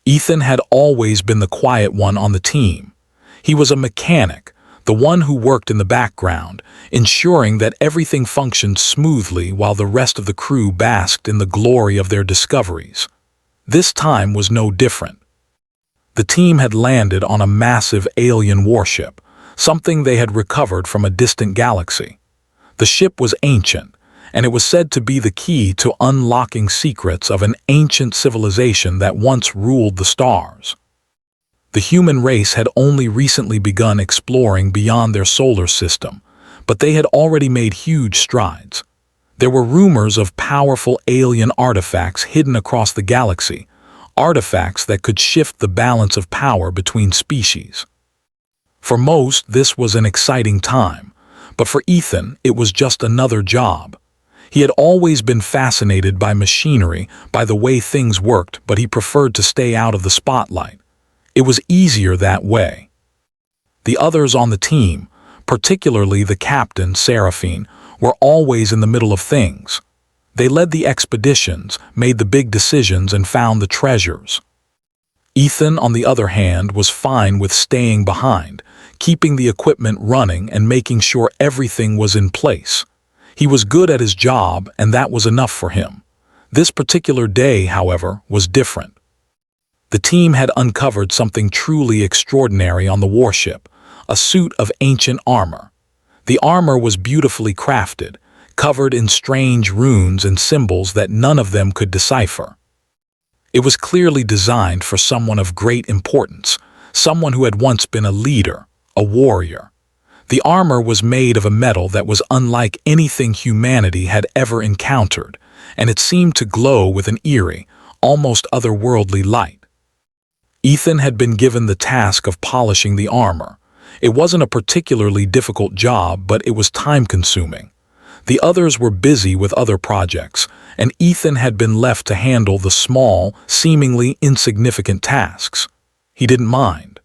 Ethan had always been the quiet one on the team. He was a mechanic, the one who worked in the background, ensuring that everything functioned smoothly while the rest of the crew basked in the glory of their discoveries. This time was no different. The team had landed on a massive alien warship, something they had recovered from a distant galaxy. The ship was ancient, and it was said to be the key to unlocking secrets of an ancient civilization that once ruled the stars. The human race had only recently begun exploring beyond their solar system, but they had already made huge strides. There were rumors of powerful alien artifacts hidden across the galaxy, artifacts that could shift the balance of power between species. For most, this was an exciting time, but for Ethan, it was just another job. He had always been fascinated by machinery, by the way things worked, but he preferred to stay out of the spotlight. It was easier that way. The others on the team, particularly the captain, Scifi, were always in the middle of things. They led the expeditions, made the big decisions, and found the treasures. Ethan, on the other hand, was fine with staying behind, keeping the equipment running and making sure everything was in place. He was good at his job, and that was enough for him. This particular day, however, was different. The team had uncovered something truly extraordinary on the warship, a suit of ancient armor. The armor was beautifully crafted, covered in strange runes and symbols that none of them could decipher. It was clearly designed for someone of great importance, someone who had once been a leader, a warrior. The armor was made of a metal that was unlike anything humanity had ever encountered, and it seemed to glow with an eerie, almost otherworldly light. Ethan had been given the task of polishing the armor. It wasn't a particularly difficult job, but it was time-consuming. The others were busy with other projects, and Ethan had been left to handle the small, seemingly insignificant tasks. He didn't mind.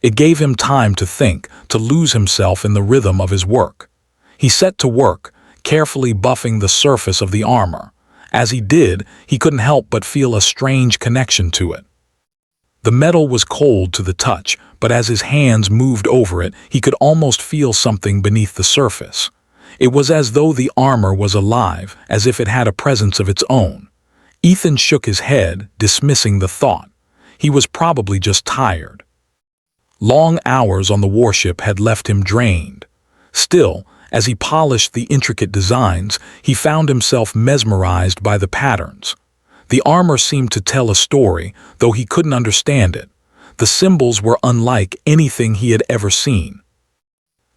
It gave him time to think, to lose himself in the rhythm of his work. He set to work, carefully buffing the surface of the armor. As he did, he couldn't help but feel a strange connection to it. The metal was cold to the touch, but as his hands moved over it, he could almost feel something beneath the surface. It was as though the armor was alive, as if it had a presence of its own. Ethan shook his head, dismissing the thought. He was probably just tired. Long hours on the warship had left him drained. Still, as he polished the intricate designs, he found himself mesmerized by the patterns. The armor seemed to tell a story, though he couldn't understand it. The symbols were unlike anything he had ever seen.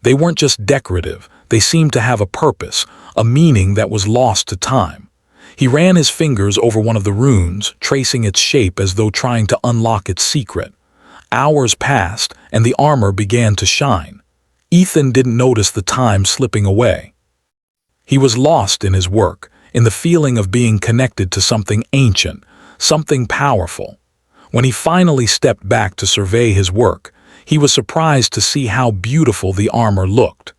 They weren't just decorative, they seemed to have a purpose, a meaning that was lost to time. He ran his fingers over one of the runes, tracing its shape as though trying to unlock its secret. Hours passed, and the armor began to shine. Ethan didn't notice the time slipping away. He was lost in his work, in the feeling of being connected to something ancient, something powerful. When he finally stepped back to survey his work, he was surprised to see how beautiful the armor looked.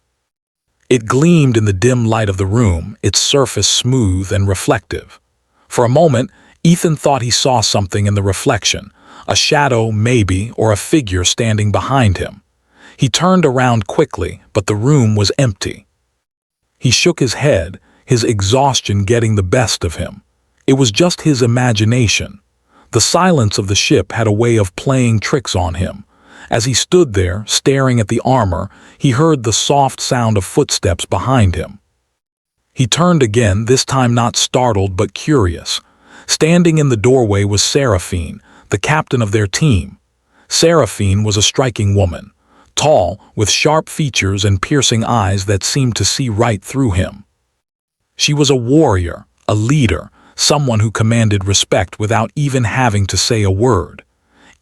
It gleamed in the dim light of the room, its surface smooth and reflective. For a moment, Ethan thought he saw something in the reflection, a shadow maybe, or a figure standing behind him. He turned around quickly, but the room was empty. He shook his head, his exhaustion getting the best of him. It was just his imagination. The silence of the ship had a way of playing tricks on him. As he stood there, staring at the armor, he heard the soft sound of footsteps behind him. He turned again, this time not startled but curious. Standing in the doorway was Scifi, the captain of their team. Scifi was a striking woman, tall, with sharp features and piercing eyes that seemed to see right through him. She was a warrior, a leader, someone who commanded respect without even having to say a word.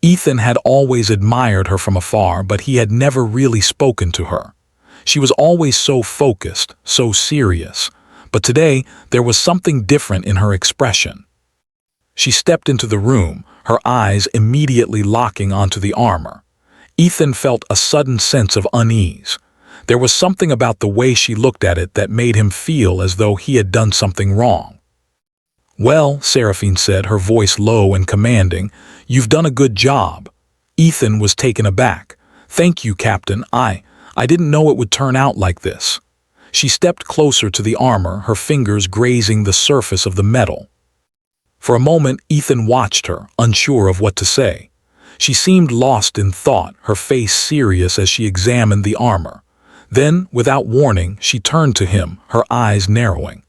Ethan had always admired her from afar, but he had never really spoken to her. She was always so focused, so serious, but today there was something different in her expression. She stepped into the room, her eyes immediately locking onto the armor. Ethan felt a sudden sense of unease. There was something about the way she looked at it that made him feel as though he had done something wrong. "Well," Seraphine said, her voice low and commanding, "you've done a good job." Ethan was taken aback. "Thank you, Captain. I didn't know it would turn out like this." She stepped closer to the armor, her fingers grazing the surface of the metal. For a moment, Ethan watched her, unsure of what to say. She seemed lost in thought, her face serious as she examined the armor. Then, without warning, she turned to him, her eyes narrowing.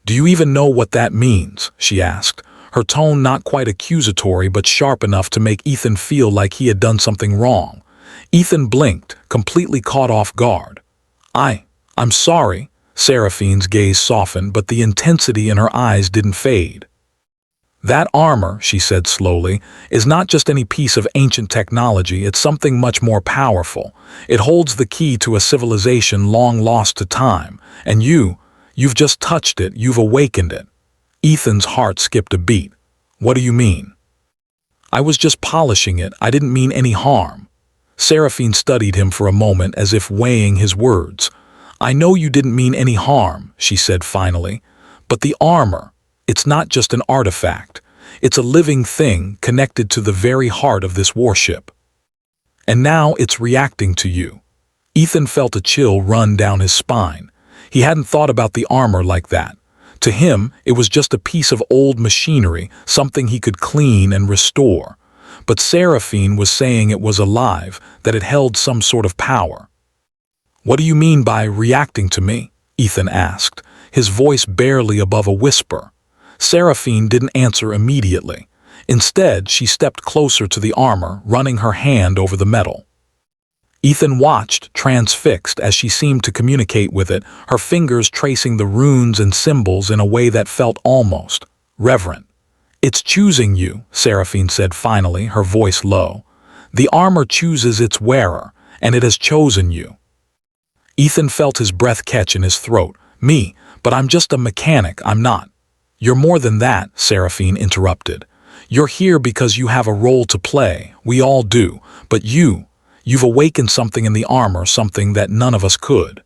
"Do you even know what that means?" she asked, her tone not quite accusatory but sharp enough to make Ethan feel like he had done something wrong. Ethan blinked, completely caught off guard. I'm sorry." Seraphine's gaze softened, but the intensity in her eyes didn't fade. "That armor," she said slowly, "is not just any piece of ancient technology, it's something much more powerful. It holds the key to a civilization long lost to time, and you've just touched it, you've awakened it." Ethan's heart skipped a beat. "What do you mean?" "I was just polishing it, I didn't mean any harm." Seraphine studied him for a moment as if weighing his words. "I know you didn't mean any harm," she said finally, "but the armor, it's not just an artifact. It's a living thing connected to the very heart of this warship. And now it's reacting to you." Ethan felt a chill run down his spine. He hadn't thought about the armor like that. To him, it was just a piece of old machinery, something he could clean and restore. But Seraphine was saying it was alive, that it held some sort of power. "What do you mean by reacting to me?" Ethan asked, his voice barely above a whisper. Seraphine didn't answer immediately. Instead, she stepped closer to the armor, running her hand over the metal. Ethan watched, transfixed, as she seemed to communicate with it, her fingers tracing the runes and symbols in a way that felt almost reverent. "It's choosing you," Seraphine said finally, her voice low. "The armor chooses its wearer, and it has chosen you." Ethan felt his breath catch in his throat. "Me, but I'm just a mechanic, I'm not." "You're more than that," Seraphine interrupted. "You're here because you have a role to play, we all do, but you've awakened something in the armor, something that none of us could.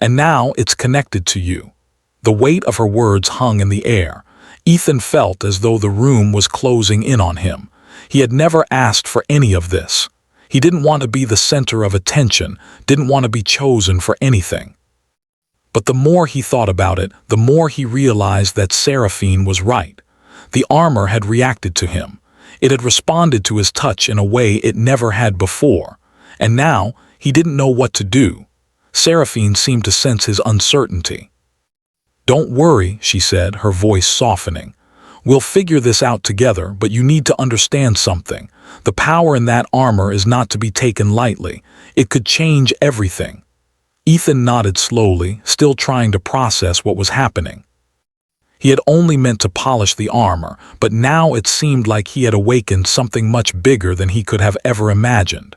And now it's connected to you." The weight of her words hung in the air. Ethan felt as though the room was closing in on him. He had never asked for any of this. He didn't want to be the center of attention, didn't want to be chosen for anything. But the more he thought about it, the more he realized that Seraphine was right. The armor had reacted to him. It had responded to his touch in a way it never had before. And now, he didn't know what to do. Seraphine seemed to sense his uncertainty. "Don't worry," she said, her voice softening. "We'll figure this out together, but you need to understand something. The power in that armor is not to be taken lightly. It could change everything." Ethan nodded slowly, still trying to process what was happening. He had only meant to polish the armor, but now it seemed like he had awakened something much bigger than he could have ever imagined.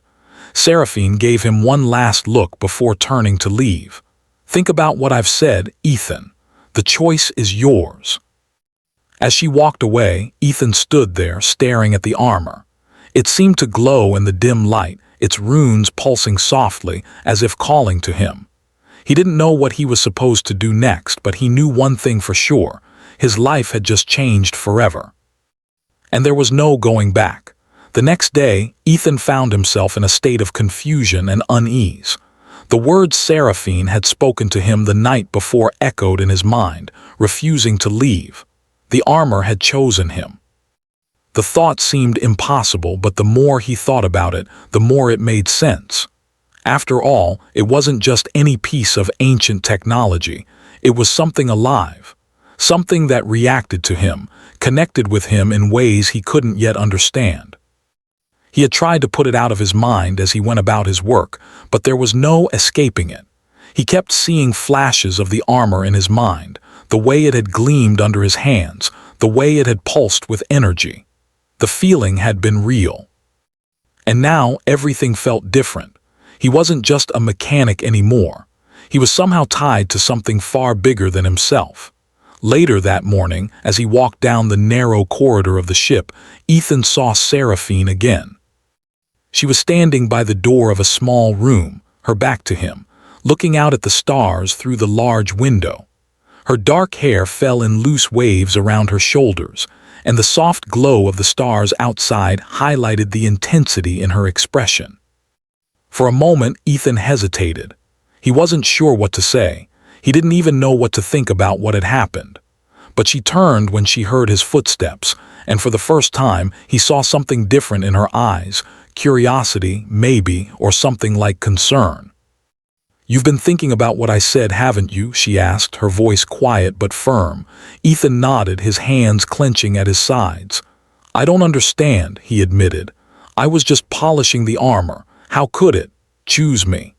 Seraphine gave him one last look before turning to leave. "Think about what I've said, Ethan. The choice is yours." As she walked away, Ethan stood there, staring at the armor. It seemed to glow in the dim light, its runes pulsing softly, as if calling to him. He didn't know what he was supposed to do next, but he knew one thing for sure. His life had just changed forever. And there was no going back. The next day, Ethan found himself in a state of confusion and unease. The words Seraphine had spoken to him the night before echoed in his mind, refusing to leave. The armor had chosen him. The thought seemed impossible, but the more he thought about it, the more it made sense. After all, it wasn't just any piece of ancient technology. It was something alive. Something that reacted to him, connected with him in ways he couldn't yet understand. He had tried to put it out of his mind as he went about his work, but there was no escaping it. He kept seeing flashes of the armor in his mind, the way it had gleamed under his hands, the way it had pulsed with energy. The feeling had been real. And now everything felt different. He wasn't just a mechanic anymore. He was somehow tied to something far bigger than himself. Later that morning, as he walked down the narrow corridor of the ship, Ethan saw Seraphine again. She was standing by the door of a small room, her back to him, looking out at the stars through the large window. Her dark hair fell in loose waves around her shoulders, and the soft glow of the stars outside highlighted the intensity in her expression. For a moment, Ethan hesitated. He wasn't sure what to say. He didn't even know what to think about what had happened. But she turned when she heard his footsteps, and for the first time, he saw something different in her eyes, curiosity, maybe, or something like concern. "You've been thinking about what I said, haven't you?" she asked, her voice quiet but firm. Ethan nodded, his hands clenching at his sides. "I don't understand," he admitted. "I was just polishing the armor. How could it? Choose me."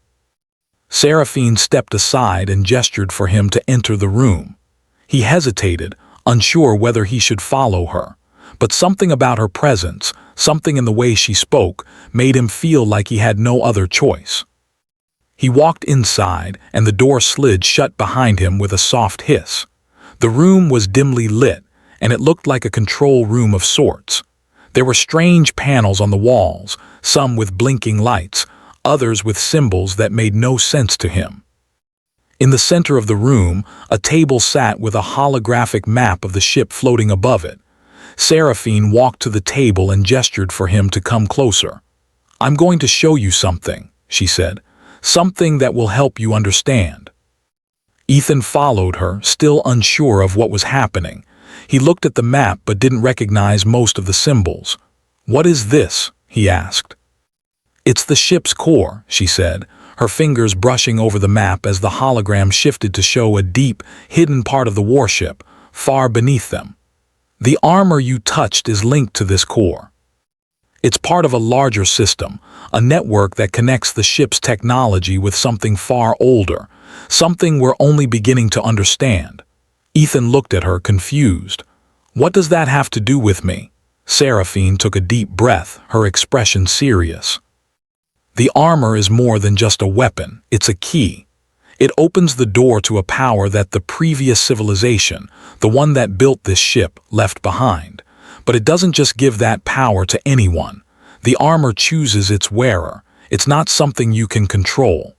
Seraphine stepped aside and gestured for him to enter the room. He hesitated, unsure whether he should follow her. But something about her presence, something in the way she spoke, made him feel like he had no other choice. He walked inside, and the door slid shut behind him with a soft hiss. The room was dimly lit, and it looked like a control room of sorts. There were strange panels on the walls, some with blinking lights, others with symbols that made no sense to him. In the center of the room, a table sat with a holographic map of the ship floating above it. Seraphine walked to the table and gestured for him to come closer. "I'm going to show you something," she said. "Something that will help you understand." Ethan followed her, still unsure of what was happening. He looked at the map but didn't recognize most of the symbols. "What is this?" he asked. "It's the ship's core," she said, her fingers brushing over the map as the hologram shifted to show a deep, hidden part of the warship, far beneath them. "The armor you touched is linked to this core. It's part of a larger system, a network that connects the ship's technology with something far older, something we're only beginning to understand." Ethan looked at her, confused. "What does that have to do with me?" Seraphine took a deep breath, her expression serious. "The armor is more than just a weapon, it's a key. It opens the door to a power that the previous civilization, the one that built this ship, left behind. But it doesn't just give that power to anyone. The armor chooses its wearer. It's not something you can control.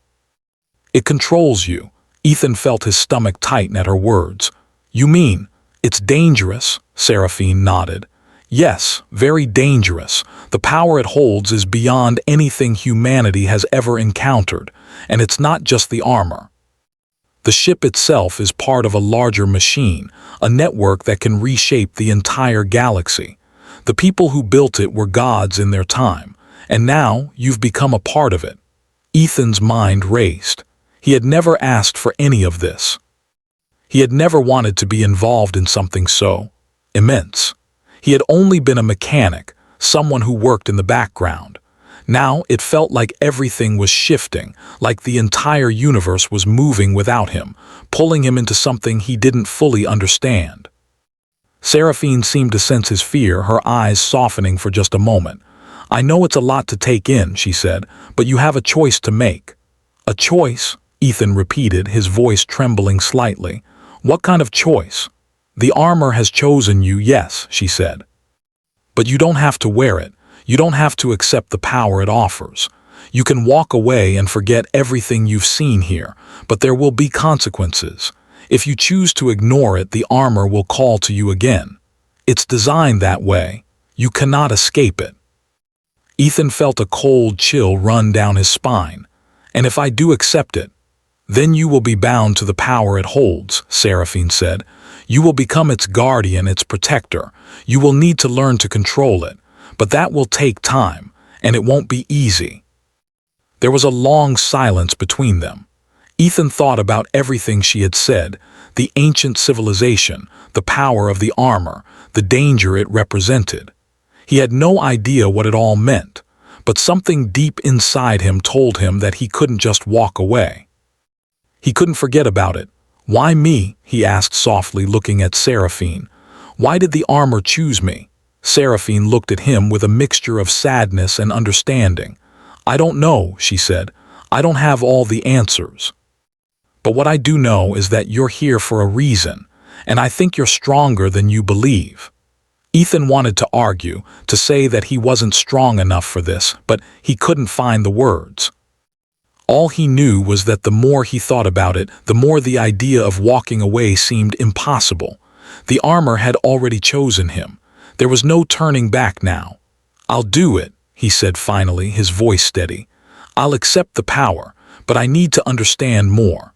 It controls you." Ethan felt his stomach tighten at her words. "You mean, it's dangerous?" Seraphine nodded. "Yes, very dangerous. The power it holds is beyond anything humanity has ever encountered, and it's not just the armor. The ship itself is part of a larger machine, a network that can reshape the entire galaxy. The people who built it were gods in their time, and now you've become a part of it." Ethan's mind raced. He had never asked for any of this. He had never wanted to be involved in something so immense. He had only been a mechanic, someone who worked in the background. Now it felt like everything was shifting, like the entire universe was moving without him, pulling him into something he didn't fully understand. Seraphine seemed to sense his fear, her eyes softening for just a moment. "I know it's a lot to take in," she said, "but you have a choice to make." "A choice?" Ethan repeated, his voice trembling slightly. "What kind of choice?" "The armor has chosen you, yes," she said. "But you don't have to wear it. You don't have to accept the power it offers. You can walk away and forget everything you've seen here, but there will be consequences. If you choose to ignore it, the armor will call to you again. It's designed that way. You cannot escape it." Ethan felt a cold chill run down his spine. "And if I do accept it, then you will be bound to the power it holds," Seraphine said. "You will become its guardian, its protector. You will need to learn to control it. But that will take time, and it won't be easy." There was a long silence between them. Ethan thought about everything she had said, the ancient civilization, the power of the armor, the danger it represented. He had no idea what it all meant, but something deep inside him told him that he couldn't just walk away. He couldn't forget about it. "Why me?" he asked softly, looking at Seraphine. "Why did the armor choose me?" Seraphine looked at him with a mixture of sadness and understanding. "I don't know," she said. "I don't have all the answers. But what I do know is that you're here for a reason, and I think you're stronger than you believe." Ethan wanted to argue, to say that he wasn't strong enough for this, but he couldn't find the words. All he knew was that the more he thought about it, the more the idea of walking away seemed impossible. The armor had already chosen him. There was no turning back now. "I'll do it," he said finally, his voice steady. "I'll accept the power, but I need to understand more.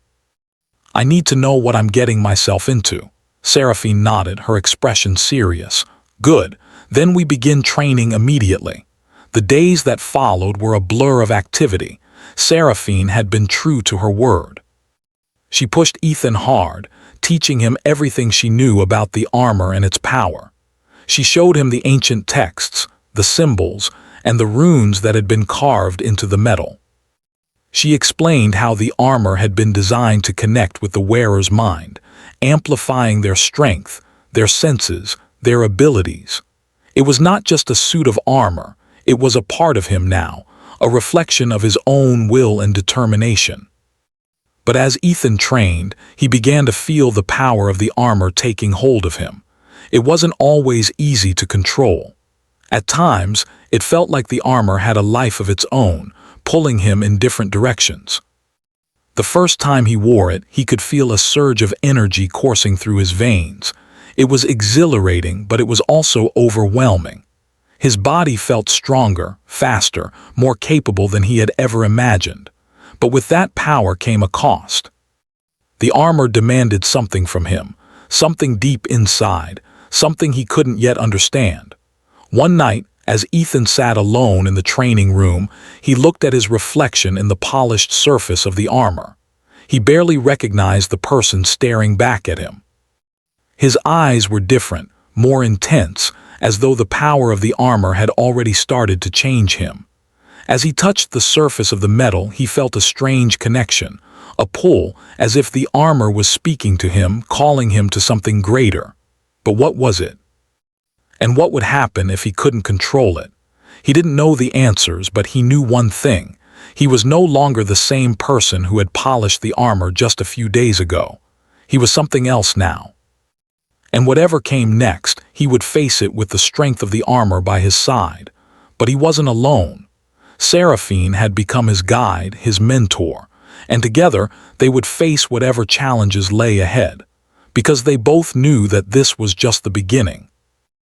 I need to know what I'm getting myself into." Scifi nodded, her expression serious. "Good. Then we begin training immediately." The days that followed were a blur of activity. Seraphine had been true to her word. She pushed Ethan hard, teaching him everything she knew about the armor and its power. She showed him the ancient texts, the symbols, and the runes that had been carved into the metal. She explained how the armor had been designed to connect with the wearer's mind, amplifying their strength, their senses, their abilities. It was not just a suit of armor, it was a part of him now, a reflection of his own will and determination. But as Ethan trained, he began to feel the power of the armor taking hold of him. It wasn't always easy to control. At times, it felt like the armor had a life of its own, pulling him in different directions. The first time he wore it, he could feel a surge of energy coursing through his veins. It was exhilarating, but it was also overwhelming. His body felt stronger, faster, more capable than he had ever imagined. But with that power came a cost. The armor demanded something from him, something deep inside, something he couldn't yet understand. One night, as Ethan sat alone in the training room, he looked at his reflection in the polished surface of the armor. He barely recognized the person staring back at him. His eyes were different, more intense, as though the power of the armor had already started to change him. As he touched the surface of the metal, he felt a strange connection, a pull, as if the armor was speaking to him, calling him to something greater. But what was it? And what would happen if he couldn't control it? He didn't know the answers, but he knew one thing. He was no longer the same person who had polished the armor just a few days ago. He was something else now. And whatever came next, he would face it with the strength of the armor by his side. But he wasn't alone. Seraphine had become his guide, his mentor, and together they would face whatever challenges lay ahead, because they both knew that this was just the beginning.